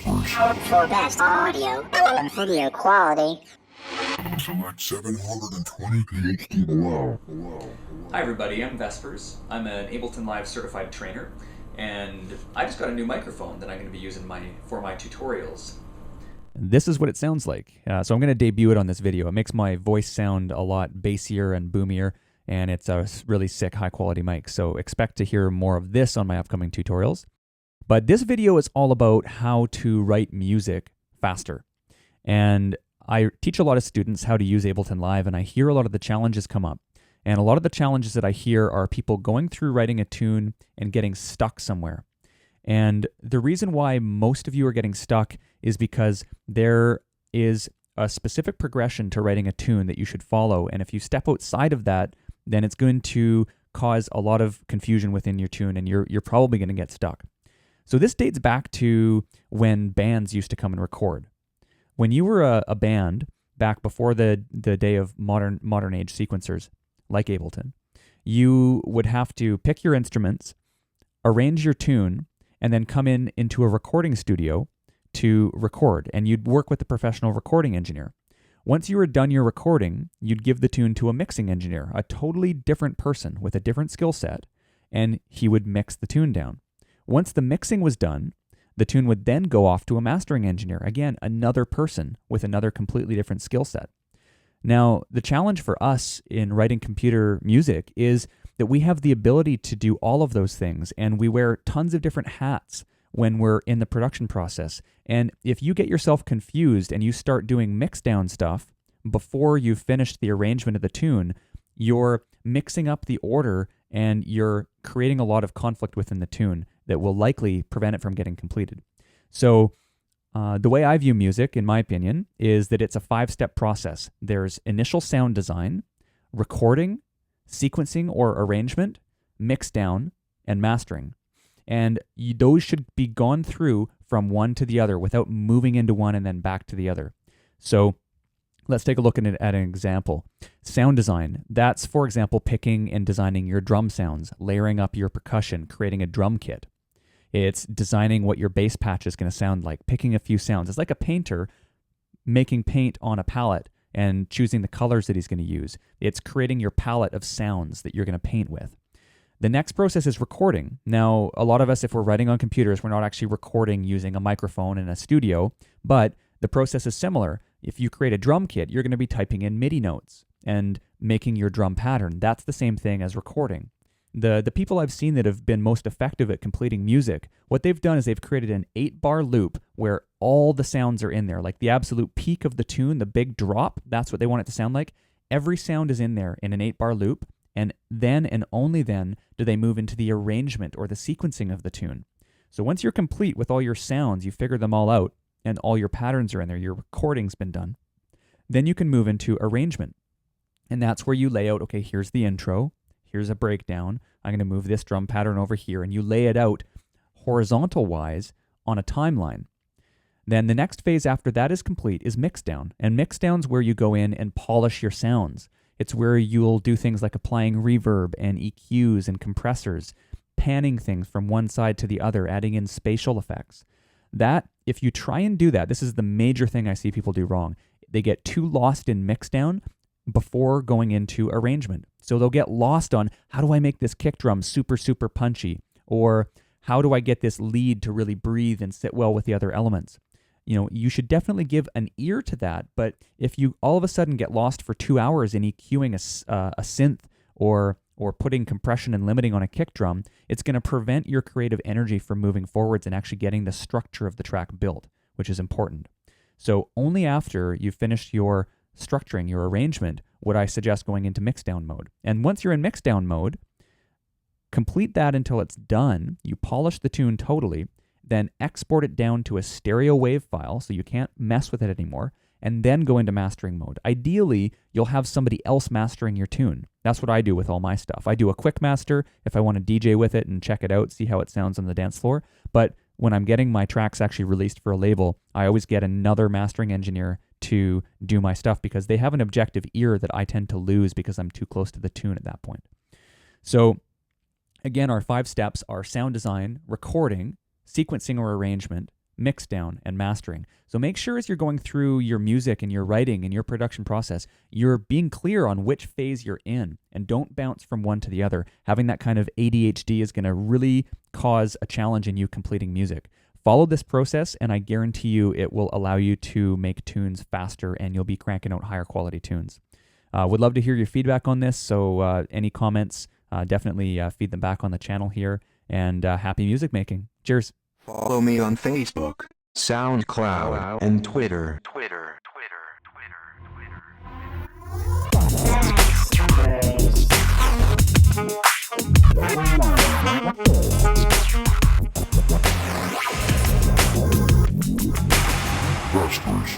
For best audio and video quality. Select 720p HD below. Hi everybody, I'm Vespers. I'm an Ableton Live Certified Trainer, and I just got a new microphone that I'm going to be using for my tutorials. This is what it sounds like. So I'm going to debut it on this video. It makes my voice sound a lot bassier and boomier, and it's a really sick, high-quality mic. So expect to hear more of this on my upcoming tutorials. But this video is all about how to write music faster. And I teach a lot of students how to use Ableton Live, and I hear a lot of the challenges come up. And a lot of the challenges that I hear are people going through writing a tune and getting stuck somewhere. And the reason why most of you are getting stuck is because there is a specific progression to writing a tune that you should follow. And if you step outside of that, then it's going to cause a lot of confusion within your tune, and you're probably going to get stuck. So this dates back to when bands used to come and record. When you were a band, back before the day of modern age sequencers like Ableton, you would have to pick your instruments, arrange your tune, and then come into a recording studio to record. And you'd work with a professional recording engineer. Once you were done your recording, you'd give the tune to a mixing engineer, a totally different person with a different skill set, and he would mix the tune down. Once the mixing was done, the tune would then go off to a mastering engineer, again, another person with another completely different skill set. Now, the challenge for us in writing computer music is that we have the ability to do all of those things, and we wear tons of different hats when we're in the production process. And if you get yourself confused and you start doing mix down stuff before you've finished the arrangement of the tune, you're mixing up the order and you're creating a lot of conflict within the tune that will likely prevent it from getting completed. So the way I view music, in my opinion, is that it's a 5-step process. There's initial sound design, recording, sequencing or arrangement, mix down, and mastering. And those should be gone through from one to the other without moving into one and then back to the other. So let's take a look at an example. Sound design. That's, for example, picking and designing your drum sounds, layering up your percussion, creating a drum kit. It's designing what your bass patch is going to sound like, picking a few sounds. It's like a painter making paint on a palette and choosing the colors that he's going to use. It's creating your palette of sounds that you're going to paint with. The next process is recording. Now, a lot of us, if we're writing on computers, we're not actually recording using a microphone in a studio, but the process is similar. If you create a drum kit, you're going to be typing in MIDI notes and making your drum pattern. That's the same thing as recording. The people I've seen that have been most effective at completing music, what they've done is they've created an 8-bar loop where all the sounds are in there, like the absolute peak of the tune, the big drop, that's what they want it to sound like. Every sound is in there in an 8-bar loop, and then and only then do they move into the arrangement or the sequencing of the tune. So once you're complete with all your sounds, you figure them all out, and all your patterns are in there, your recording's been done, then you can move into arrangement. And that's where you lay out, okay, here's the intro, here's a breakdown, I'm going to move this drum pattern over here, and you lay it out horizontal-wise on a timeline. Then the next phase after that is complete is mixdown, and mixdown's where you go in and polish your sounds. It's where you'll do things like applying reverb and EQs and compressors, panning things from one side to the other, adding in spatial effects. That, if you try and do that, this is the major thing I see people do wrong. They get too lost in mixdown before going into arrangement. So they'll get lost on, how do I make this kick drum super, super punchy? Or how do I get this lead to really breathe and sit well with the other elements? You know, you should definitely give an ear to that, but if you all of a sudden get lost for 2 hours in EQing a synth or putting compression and limiting on a kick drum, it's going to prevent your creative energy from moving forwards and actually getting the structure of the track built, which is important. So only after you've finished your structuring, your arrangement, would I suggest going into mixdown mode. And once you're in mixdown mode, complete that until it's done. You polish the tune totally, then export it down to a stereo wave file so you can't mess with it anymore, and then go into mastering mode. Ideally, you'll have somebody else mastering your tune. That's what I do with all my stuff. I do a quick master if I want to DJ with it and check it out, see how it sounds on the dance floor. But when I'm getting my tracks actually released for a label, I always get another mastering engineer to do my stuff because they have an objective ear that I tend to lose because I'm too close to the tune at that point. So again, our 5 steps are sound design, recording, sequencing or arrangement, mix down, and mastering. So make sure as you're going through your music and your writing and your production process, you're being clear on which phase you're in, and don't bounce from one to the other. Having that kind of ADHD is going to really cause a challenge in you completing music. Follow this process, and I guarantee you it will allow you to make tunes faster, and you'll be cranking out higher quality tunes. Would love to hear your feedback on this, so any comments, definitely feed them back on the channel here, and happy music making. Cheers. Follow me on Facebook, SoundCloud, and Twitter. Vespers.